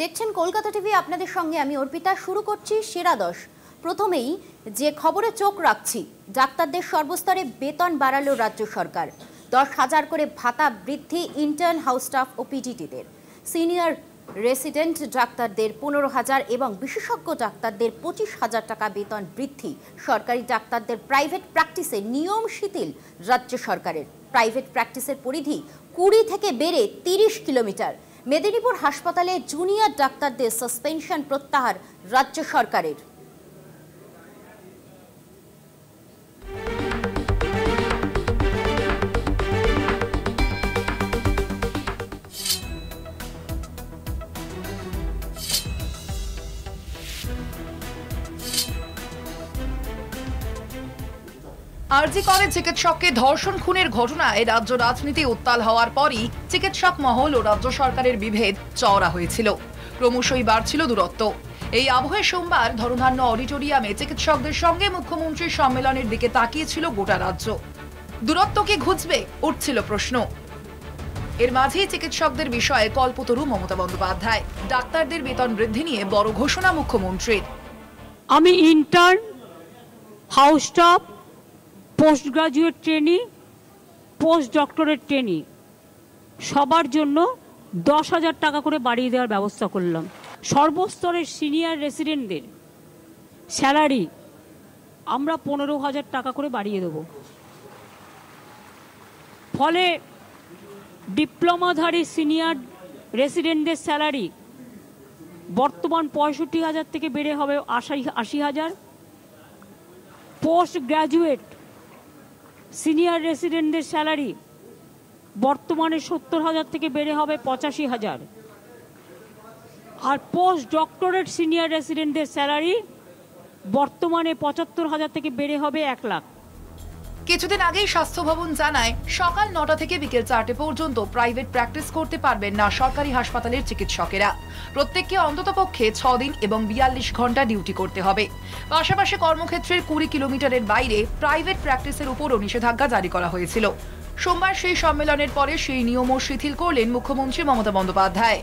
দেখছেন কলকাতা টিভি, আপনাদের সঙ্গে আমি অর্পিতা। শুরু করছি সেরা 10। প্রথমেই যে খবরে চোখ রাখছি, ডাক্তারদের সর্বস্তরে বেতন বাড়ালো রাজ্য সরকার। 10,000 করে ভাতা বৃদ্ধি ইন্টার্ন, হাউস স্টাফ ও পিজিটিদের। সিনিয়র রেসিডেন্ট ডাক্তারদের 15,000 এবং বিশেষজ্ঞ ডাক্তারদের 25,000 টাকা বেতন বৃদ্ধি। সরকারি ডাক্তারদের প্রাইভেট প্র্যাকটিসে নিয়ম শিথিল রাজ্য সরকারের। প্রাইভেট প্র্যাকটিসের পরিধি 20 থেকে বেড়ে 30 কিলোমিটার। মেদিনীপুর হাসপাতালে জুনিয়র ডাক্তারদের সাসপেনশন প্রত্যাহার রাজ্য সরকারের। আরজি করে চিকিৎসককে ধর্ষণ খুনের ঘটনায় রাজ্য রাজনীতি উত্তাল হওয়ার পরই চিকিৎসক মহল ও রাজ্য সরকারের বিভেদ চওড়া হয়েছিল। ক্রমশই বাড়ছিল দূরত্ব। এই আবহে সোমবার ধর্মধান্য অডিটোরিয়ামে চিকিৎসকদের সঙ্গে মুখ্যমন্ত্রীর সম্মেলনের দিকে তাকিয়েছিল গোটা রাজ্য। দূরত্ব কি ঘুচবে, উঠছিল প্রশ্ন। এর মাঝেই চিকিৎসকদের বিষয়ে কল্পতরু মমতা বন্দ্যোপাধ্যায়। ডাক্তারদের বেতন বৃদ্ধি নিয়ে বড় ঘোষণা মুখ্যমন্ত্রীর। আমি intern, house staff, post graduate trainee, post doctorate trainee সবার জন্য 10,000 টাকা করে বাড়িয়ে দেওয়ার ব্যবস্থা করলাম। সর্বস্তরের সিনিয়র রেসিডেন্টদের স্যালারি আমরা 15,000 টাকা করে বাড়িয়ে দেব। ফলে ডিপ্লোমাধারী সিনিয়র রেসিডেন্টদের স্যালারি বর্তমান 65,000 থেকে বেড়ে হবে 80,000। পোস্ট গ্র্যাজুয়েট সিনিয়র রেসিডেন্টদের স্যালারি বর্তমানে 70,000 থেকে বেড়ে হবে 85,000। আর পোস্ট ডক্টরেট সিনিয়র রেসিডেন্টদের স্যালারি বর্তমানে 75,000 থেকে বেড়ে হবে 1 লাখ। কিছুদিন আগেই স্বাস্থ্য ভবন জানায় সকাল 9টা থেকে বিকেল 4টে পর্যন্ত প্রাইভেট প্র্যাকটিস করতে পারবেন না সরকারি হাসপাতালের চিকিৎসকেরা। প্রত্যেককে অন্ততপক্ষে 6 দিন এবং 42 ঘন্টা ডিউটি করতে হবে। পাশাপাশি কর্মক্ষেত্রের 20 কিলোমিটারের বাইরে প্রাইভেট প্র্যাকটিসের উপরও নিষেধাজ্ঞা জারি করা হয়েছিল। সোমবার সেই সম্মেলনের পরে সেই নিয়মও শিথিল করলেন মুখ্যমন্ত্রী মমতা বন্দ্যোপাধ্যায়।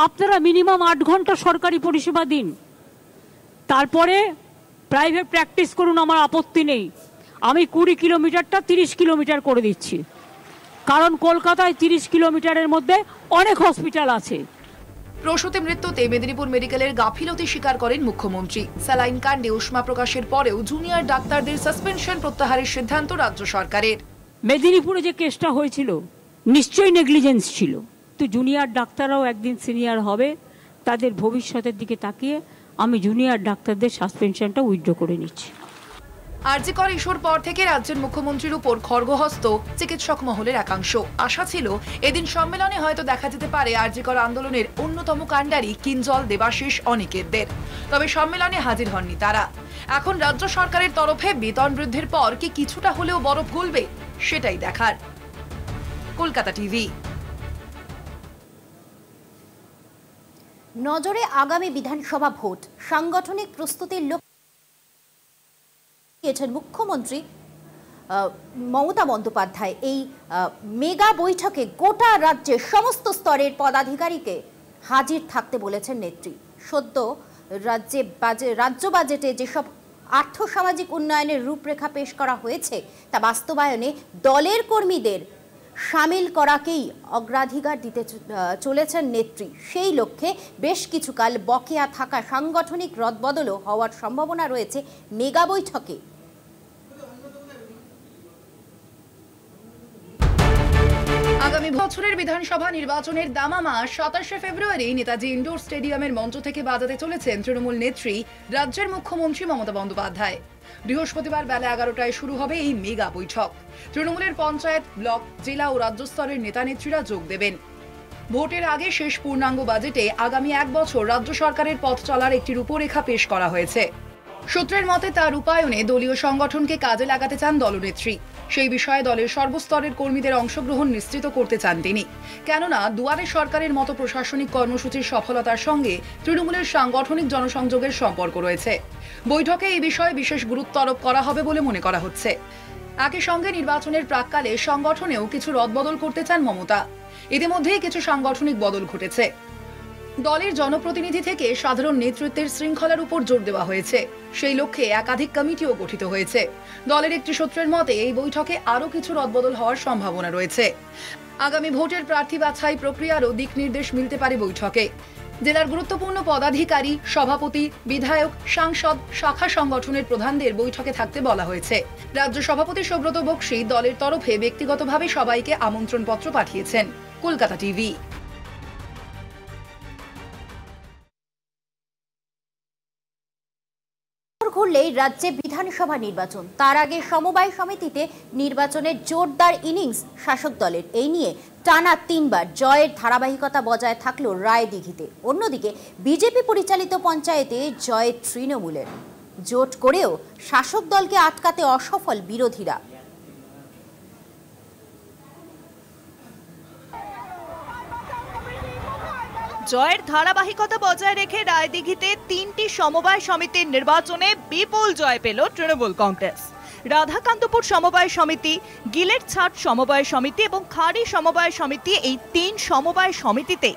আপনারা মিনিমাম 8 ঘন্টা সরকারি পরিষেবা দিন, তারপরে প্রাইভেট প্র্যাকটিস করুন, আমার আপত্তি নেই। আমি 20 কিলোমিটারটা 30 কিলোমিটার করে দিচ্ছি, কারণ কলকাতায় 30 কিলোমিটারের মধ্যে অনেক হসপিটাল আছে। প্রসূতি মৃত্যুতে মেদিনীপুর মেডিকেলের গাফিলতি স্বীকার করেন মুখ্যমন্ত্রী। স্যালাইন কাণ্ডে উষ্মা প্রকাশের পরেও জুনিয়র ডাক্তারদের সাসপেনশন প্রত্যাহারের সিদ্ধান্ত রাজ্য সরকারের। মেদিনীপুরে যে কেসটা হয়েছিল নিশ্চয়ই নেগলিজেন্স ছিল, তো জুনিয়র ডাক্তাররাও একদিন সিনিয়র হবে। তাদের ভবিষ্যতের দিকে তাকিয়ে আমি জুনিয়র ডাক্তারদের সাসপেনশনটা উইথড্র করে নিচ্ছি। আরজি কর ইস্যুর পর থেকে রাজ্যের মুখ্যমন্ত্রীর উপর খড়গহস্ত চিকিৎসক মহলের একাংশ। আশা ছিল এদিন সম্মেলনে হয়তো দেখা যেতে পারে আরজি কর আন্দোলনের অন্যতম কাণ্ডারি কিঞ্জল, দেবাশিস, অনিকেতদের। তবে সম্মেলনে হাজির হননি তারা। এখন রাজ্য সরকারের তরফে বেতন বৃদ্ধির পর কি কিছুটা হলেও বরফ গলবে, সেটাই দেখার। কলকাতা টিভি। নজরে আগামী বিধানসভা ভোট, সাংগঠনিক প্রস্তুতির লক্ষ্যে মুখ্যমন্ত্রী মমতা বন্দ্যোপাধ্যায় এই মেগা বৈঠকে গোটা রাজ্যের সমস্ত স্তরের পদাধিকারীকে হাজির থাকতে বলেছেন নেত্রী। সদ্য রাজ্য বাজেটে যেসব আর্থসামাজিক উন্নয়নের রূপরেখা পেশ করা হয়েছে তা বাস্তবায়নে দলের কর্মীদের সামিল করাকেই অগ্রাধিকার দিতে চলেছেন নেত্রী। সেই লক্ষ্যে বেশ কিছুকাল বকেয়া থাকা সাংগঠনিক রদবদলও হওয়ার সম্ভাবনা রয়েছে মেগা বৈঠকে। আগামী বছরের বিধানসভা নির্বাচনের দামামা 27শে ফেব্রুয়ারি নেতাজি ইন্ডোর স্টেডিয়ামের মঞ্চ থেকে বাজাতে চলেছেন তৃণমূল নেত্রী, রাজ্যের মুখ্যমন্ত্রী মমতা বন্দ্যোপাধ্যায়। বৃহস্পতিবার বেলা 11টায় শুরু হবে এই মেগা বৈঠক। তৃণমূলের পঞ্চায়েত, ব্লক, জেলা ও রাজ্য স্তরের নেতা নেত্রীরা যোগ দেবেন। ভোটের আগে শেষ পূর্ণাঙ্গ বাজেটে আগামী 1 বছর রাজ্য সরকারের পথ চলার একটি রূপরেখা পেশ করা হয়েছে। সূত্রের মতে তার রূপায়ণে দলীয় সংগঠনকে কাজে লাগাতে চান দলনেত্রী। সেই বিষয়ে দলের সর্বস্তরের কর্মীদের অংশগ্রহণ নিশ্চিত করতে চান তিনি। কেননা দুয়ারে সরকারের মতো প্রশাসনিক কর্মসূচির সফলতার সঙ্গে তৃণমূলের সাংগঠনিক জনসংযোগের সম্পর্ক রয়েছে। বৈঠকে এই বিষয়ে বিশেষ গুরুত্ব আরোপ করা হবে বলে মনে করা হচ্ছে। একই সঙ্গে নির্বাচনের প্রাক্কালে সংগঠনেও কিছু রদবদল করতে চান মমতা। ইতিমধ্যেই কিছু সাংগঠনিক বদল ঘটেছে। দলের জনপ্রতিনিধি থেকে সাধারণ নেতৃত্বের শৃঙ্খলার উপর জোর দেওয়া হয়েছে। সেই লক্ষ্যে একাধিক কমিটিও গঠিত হয়েছে। দলের একটি সূত্রের মতে এই বৈঠকে আরও কিছু রদবদল হওয়ার সম্ভাবনা রয়েছে। আগামী ভোটের প্রার্থী বাছাই প্রক্রিয়ারও দিক নির্দেশ মিলতে পারে বৈঠকে। জেলার গুরুত্বপূর্ণ পদাধিকারী, সভাপতি, বিধায়ক, সাংসদ, শাখা সংগঠনের প্রধানদের বৈঠকে থাকতে বলা হয়েছে। রাজ্য সভাপতি সুব্রত বক্সী দলের তরফে ব্যক্তিগতভাবে সবাইকে আমন্ত্রণপত্র পাঠিয়েছেন। কলকাতা টিভি। ঘুরলেই রাজ্যে বিধানসভা নির্বাচন, তার আগে সমবায় সমিতিতে নির্বাচনের জোরদার ইনিংস শাসক দলের। এই নিয়ে টানা 3 বার জয়ের ধারাবাহিকতা বজায় থাকলো রায়দিঘিতে। অন্যদিকে বিজেপি পরিচালিত পঞ্চায়েতে জয় তৃণমূলের। জোট করেও শাসক দলকে আটকাতে অসফল বিরোধীরা। জয়ের ধারাবাহিকতা বজায় রেখে রায়দিঘিতে 3টি সমবায় সমিতির নির্বাচনে বিপুল জয় পেল তৃণমূল কংগ্রেস। রাধাকান্তপুর সমবায় সমিতি, গিলের ছাট সমবায় সমিতি এবং খাড়ি সমবায় সমিতি, এই 3 সমবায় সমিতিতে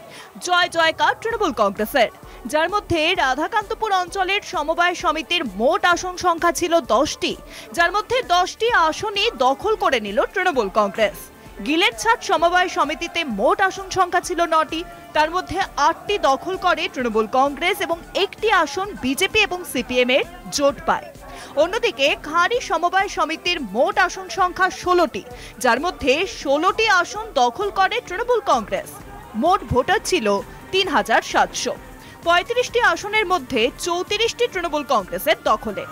জয় জয়কার তৃণমূল কংগ্রেসের, যার মধ্যে রাধাকান্তপুর অঞ্চলের সমবায় সমিতির মোট আসন সংখ্যা ছিল 10টি, যার মধ্যে 10টি আসনই দখল করে নিল তৃণমূল কংগ্রেস। গিলের ছাট সমবায় সমিতিতে মোট আসন সংখ্যা ছিল 9টি, তার মধ্যে 8টি দখল করে তৃণমূল কংগ্রেস এবং 1টি আসন বিজেপি এবং সিপিএম এর জোট পায়। অন্যদিকে খাড়ি সমবায় সমিতির মোট আসন সংখ্যা 16টি, যার মধ্যে 16টি আসন দখল করে তৃণমূল কংগ্রেস। মোট ভোটার ছিল 3700। 35টি আসনের মধ্যে 34টি তৃণমূল কংগ্রেসের দখলে।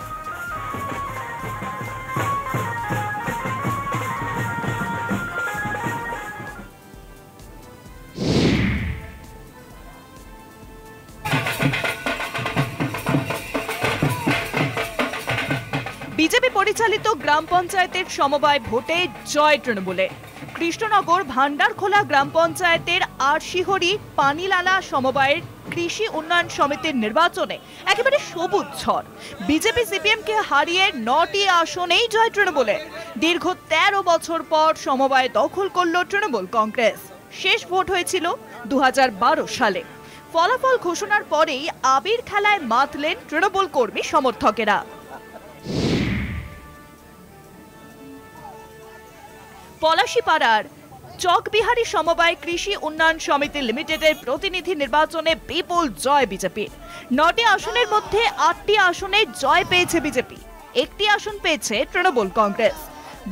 বিজেপি পরিচালিত গ্রাম পঞ্চায়েতের সমবায় ভোটে জয় তৃণমূলে। কৃষ্ণনগর ভান্ডারখোলা গ্রাম পঞ্চায়েতের আরশিহরি পানিলালা সমবায়ের কৃষি উন্নয়ন সমিতির নির্বাচনে একেবারে সবুজ ঝড়। বিজেপি সিপিএমকে হারিয়ে 9টি আসনেই জয় তৃণমূলে। দীর্ঘ 13 বছর পর সমবায় দখল করল তৃণমূল কংগ্রেস। শেষ ভোট হয়েছিল 2012 সালে। ফলাফল ঘোষণার পরেই আবির খেলায় মাতলেন তৃণমূল কর্মী সমর্থকেরা। পলাশীপাড়ার চকবিহারী সমবায় কৃষি উন্নয়ন সমিতি লিমিটেডের প্রতিনিধি নির্বাচনে বিপুল জয় বিজেপির। 9টি আসনের মধ্যে 8টি আসনে জয় পেয়েছে বিজেপি, 1টি আসন পেয়েছে তৃণমূল কংগ্রেস।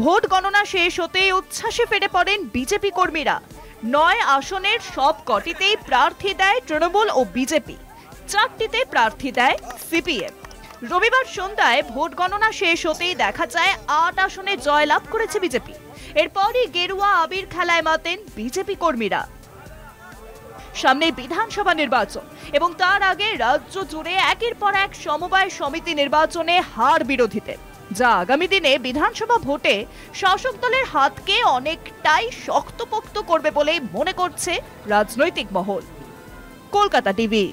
ভোট গণনা শেষ হতেই উচ্ছ্বাসে ফেটে পড়েন বিজেপি কর্মীরা। 9 আসনের সব কটিতেই প্রার্থী দেয় তৃণমূল ও বিজেপি, 4টিতে প্রার্থী দেয় সিপিএম। রবিবার সন্ধ্যায় ভোট গণনা শেষ হতেই দেখা যায় 8 আসনে জয়লাভ করেছে বিজেপি। এরপরই গেরুয়া আবির খেলায় মাতেন বিজেপি কর্মীরা। সামনে বিধানসভা নির্বাচন এবং তার আগে রাজ্য জুড়ে একের পর এক সমবায় সমিতি নির্বাচনে হার বিরোধীতে, যা আগামী দিনে বিধানসভা ভোটে শাসক দলের হাতকে অনেকটাই শক্তপোক্ত করবে বলে মনে করছে রাজনৈতিক মহল। কলকাতা টিভি।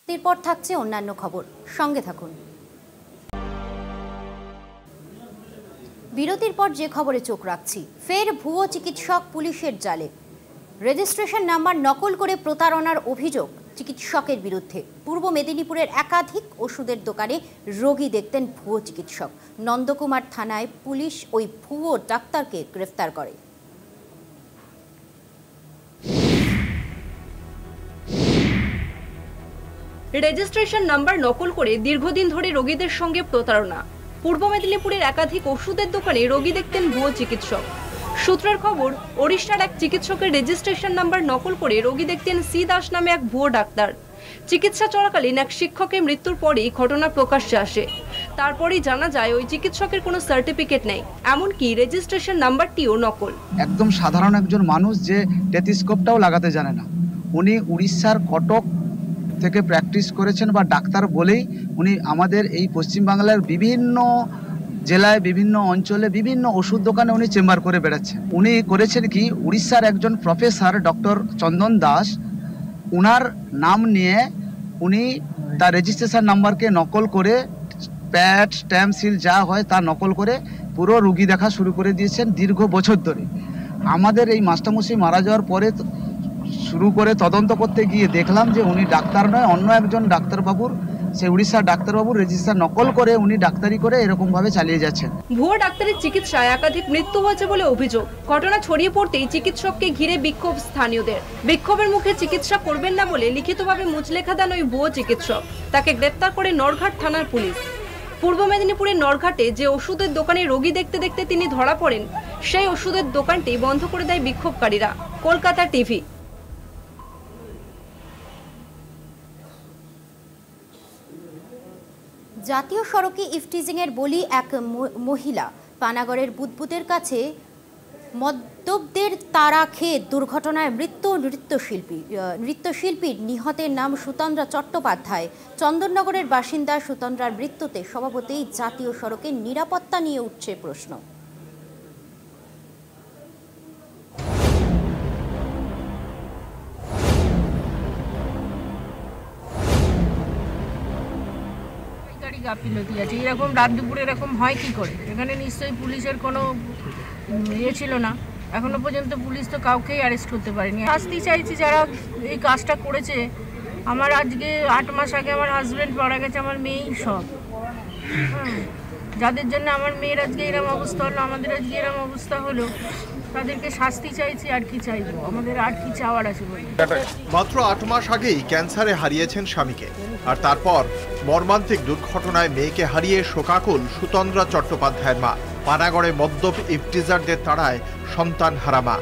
এরপর থাকছে অন্যান্য খবর, সঙ্গে থাকুন। বিরতির পর যে খবরে চোখ রাখছি, ফের ভুয়ো চিকিৎসক পুলিশের জালে। রেজিস্ট্রেশন নাম্বার নকল করে প্রতারণার অভিযোগ চিকিৎসকের বিরুদ্ধে। পূর্ব মেদিনীপুরের একাধিক ওষুধের দোকানে রোগী দেখতেন ভুয়ো চিকিৎসক। নন্দকুমার থানায় পুলিশ ওই ভুয়ো ডাক্তারকে গ্রেফতার করে। রেজিস্ট্রেশন নাম্বার নকল করে দীর্ঘদিন ধরে রোগীদের সঙ্গে প্রতারণা। পূর্ব মেদিনীপুরের একাধিক ওষুধের দোকানে রোগী দেখতেন ভুয়ো চিকিৎসক। সূত্রের খবর, ওড়িশার এক চিকিৎসকের রেজিস্ট্রেশন নাম্বার নকল করে রোগী দেখতেন সি দাস নামে এক ভুয়ো ডাক্তার। চিকিৎসা চলাকালীন এক শিক্ষকের মৃত্যুর পরেই ঘটনা প্রকাশ্যে আসে। তারপরেই জানা যায় ওই চিকিৎসকের কোনো সার্টিফিকেট নেই, এমনকি রেজিস্ট্রেশন নাম্বারটিও নকল। একদম সাধারণ একজন মানুষ যে টেলিস্কোপটাও লাগাতে জানে না, উনি উড়িষ্যার কটক থেকে প্র্যাকটিস করেছেন বা ডাক্তার বলেই উনি আমাদের এই পশ্চিমবাংলার বিভিন্ন জেলায়, বিভিন্ন অঞ্চলে, বিভিন্ন ওষুধ দোকানে উনি চেম্বার করে বেড়াচ্ছেন। উনি করেছেন কি, উড়িষ্যার একজন প্রফেসর ডক্টর চন্দন দাস, উনার নাম নিয়ে উনি তার রেজিস্ট্রেশন নাম্বারকে নকল করে, প্যাড স্ট্যাম্প সিল যা হয় তা নকল করে পুরো রুগী দেখা শুরু করে দিয়েছেন দীর্ঘ বছর ধরে। আমাদের এই মাস্টারমশাই মারা যাওয়ার পরে শুরু করে তদন্ত করতে গিয়ে দেখলাম যে উনি ডাক্তার নয়, অন্য একজন ডাক্তারবাবুর, সেই উড়িষ্যার ডাক্তারবাবুর রেজিস্টার নকল করে উনি ডাক্তারি করে এরকমভাবে চালিয়ে যাচ্ছেন। ভুয়ো ডাক্তারের চিকিৎসায় একাধিক মৃত্যু হয়েছে বলে অভিযোগ। ঘটনা ছড়িয়ে পড়তেই চিকিৎসককে ঘিরে বিক্ষোভ স্থানীয়দের। বিক্ষোভের মুখে চিকিৎসা করবেন না বলে লিখিতভাবে মুচলেখা দেন ওই ভুয়ো চিকিৎসক। তাকে গ্রেপ্তার করে নরঘাট থানার পুলিশ। পূর্ব মেদিনীপুরের নরঘাটে যে ওষুধের দোকানে রোগী দেখতে দেখতে তিনি ধরা পড়েন, সেই ওষুধের দোকানটি বন্ধ করে দেয় বিক্ষোভকারীরা। কলকাতা টিভি। জাতীয় সড়কে ইফটিজিংয়ের বলি এক মহিলা। পানাগড়ের বুদবুদের কাছে মদ্যপদের তাড়া খেয়ে দুর্ঘটনায় মৃত্যু নৃত্যশিল্পীর নিহতের নাম সুতন্দ্রা চট্টোপাধ্যায়। চন্দননগরের বাসিন্দা সুতন্দ্রার মৃত্যুতে স্বভাবতই জাতীয় সড়কের নিরাপত্তা নিয়ে উঠছে প্রশ্ন। গাফিলতি আছে, এরকম রাত দুপুরে এরকম হয় কি করে? এখানে নিশ্চয়ই পুলিশের কোনো ইয়ে ছিল না। এখনো পর্যন্ত পুলিশ তো কাউকেই অ্যারেস্ট করতে পারেনি। শাস্তি চাইছি যারা এই কাজটা করেছে। আমার আজকে 8 মাস আগে আমার হাজব্যান্ড মারা গেছে, আমার মেয়েই সব। যাদের জন্য আমার মেয়ের আজকে এরকম অবস্থা হলো, আমাদের আজকে এরকম অবস্থা হলো, তাদেরকে শাস্তি চাইছি। আর কি চাইবো? আমাদের আর কি চাওয়ার আছে বলে। মাত্র 8 মাস আগেই ক্যান্সারে হারিয়েছেন স্বামীকে, আর তারপর মর্মান্তিক দুর্ঘটনায় মেয়েকে হারিয়ে শোকাকুল সুতন্দ্রা চট্টোপাধ্যায়ের মা। পানাগড়ে মদ্যপ ইফটিজারদের তাড়ায় সন্তান হারা মা।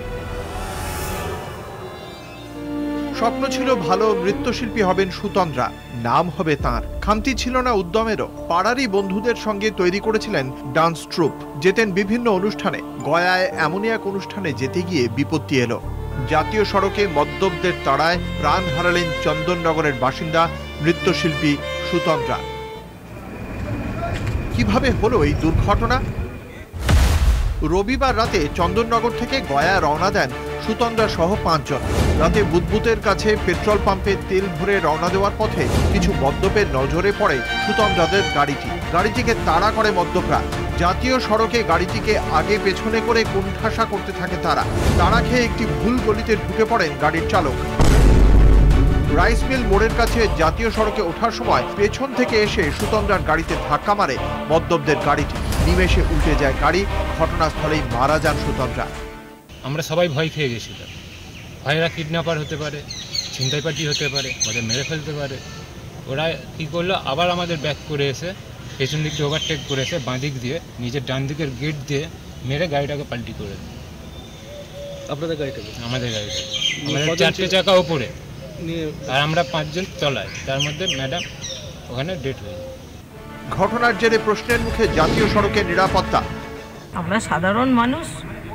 স্বপ্ন ছিল ভালো নৃত্যশিল্পী হবেন সুতন্দ্রা, নাম হবে তাঁর। খামতি ছিল না উদ্যমেরও। পাড়ারই বন্ধুদের সঙ্গে তৈরি করেছিলেন ডান্স ট্রুপ। যেতেন বিভিন্ন অনুষ্ঠানে। গয়ায় এমনই এক অনুষ্ঠানে যেতে গিয়ে বিপত্তি এলো। জাতীয় সড়কে মদ্যপদের তাড়ায় প্রাণ হারালেন চন্দননগরের বাসিন্দা নৃত্যশিল্পী সুতন্দ্রা। কিভাবে হলো এই দুর্ঘটনা? রবিবার রাতে চন্দননগর থেকে গয়া রওনা দেন সুতন্দ্রা সহ 5 জন। রাতে বুদবুদের কাছে পেট্রোল পাম্পে তেল ভরে রওনা দেওয়ার পথে কিছু মদ্যপের নজরে পড়ে সুতন্দ্রাদের গাড়িটিকে তাড়া করে মদ্যপরা। জাতীয় সড়কে গাড়িটিকে আগে পেছনে করে কোণঠাসা করতে থাকে তারা। তাড়া খেয়ে একটি ভুল গলিতে ঢুকে পড়েন গাড়ির চালক। রাইস মিল মোড়ের কাছে জাতীয় সড়কে ওঠার সময় পেছন থেকে এসে সুতন্দ্রার গাড়িতে ধাক্কা মারে মদ্যপদের গাড়িটি। নিমেষে উল্টে যায় গাড়ি। ঘটনাস্থলেই মারা যান সুতন্দ্রা। আমরা সবাই ভয় খেয়ে গেছিলাম। ভাইয়েরা কিডন্যাপার হতে পারে, ছিনতাইপাটি হতে পারে, ওদের মেরে ফেলতে পারে। ওরা কী করলো, আবার আমাদের ব্যাক করে এসে পেছন দিকটা ওভারটেক করেছে, বাঁ দিক দিয়ে নিজের ডান দিকের গেট দিয়ে মেরে গাড়িটাকে পাল্টি করে। আপনাদের গাড়িটাকে? আমাদের গাড়িটা, আমাদের 4টে চাকা ওপরে, আর আমরা 5 জন চলাই। তার মধ্যে ম্যাডাম ওখানে ডেট হয়ে যায়। ঘটনার জেরে প্রশ্নের মুখে জাতীয় সড়কের নিরাপত্তা। আমরা সাধারণ মানুষ,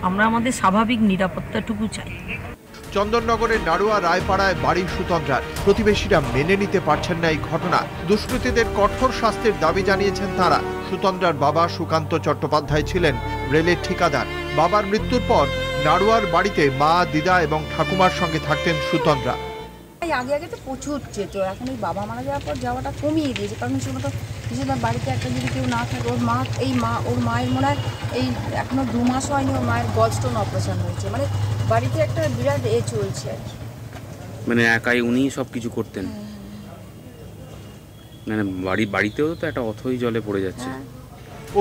আমরা আমাদের স্বাভাবিক নিরাপত্তাটুকু চাই। চন্দননগরের নাড়ুয়া রায়পাড়ায় বাড়ি সুতন্দ্রার। প্রতিবেশীরা মেনে নিতে পারছেন না এই ঘটনা। দুষ্কৃতীদের কঠোর শাস্তির দাবি জানিয়েছেন তারা। সুতন্দ্রার বাবা সুকান্ত চট্টোপাধ্যায় ছিলেন রেলের ঠিকাদার। বাবার মৃত্যুর পর নাড়ুয়ার বাড়িতে মা, দিদা এবং ঠাকুমার সঙ্গে থাকতেন সুতন্দ্রা। আগে আগে তো প্রচুর যেত, এখন এই বাবা মারা যাওয়ার পর যাওয়াটা কমিয়ে দিয়েছে। কারণ সেগুলো তো কিছুদিন বাড়িতে একটা যদি কেউ না থাকে, ওর মায়ের মনে হয় এই এখনো 2 মাস হয়নি, ওর মায়ের গলস্টোন অপারেশন হয়েছে। মানে বাড়িতে একটা বিরাট চলছে আর কি। মানে একাই উনি সব কিছু করতেন? মানে বাড়িতেও তো একটা অথই জলে পড়ে যাচ্ছে।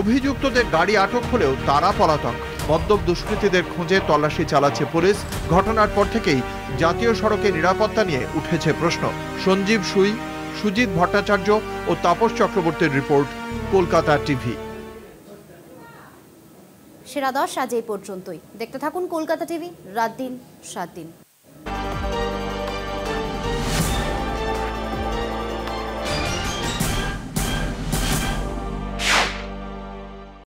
অভিযুক্তদের গাড়ি আটক হলেও তারা পলাতক। মদ্যপ দুষ্কৃতীদের খোঁজে তল্লাশি চালাচ্ছে পুলিশ। ঘটনার পর থেকেই জাতীয় সড়কে নিরাপত্তা নিয়ে উঠেছে প্রশ্ন। সঞ্জীব সুই, সুজিত ভট্টাচার্য ও তাপস চক্রবর্তীর রিপোর্ট, কলকাতা টিভি। সেরা 10 আজ এই পর্যন্তই। দেখতে থাকুন কলকাতা টিভি, রাত দিন 7 দিন।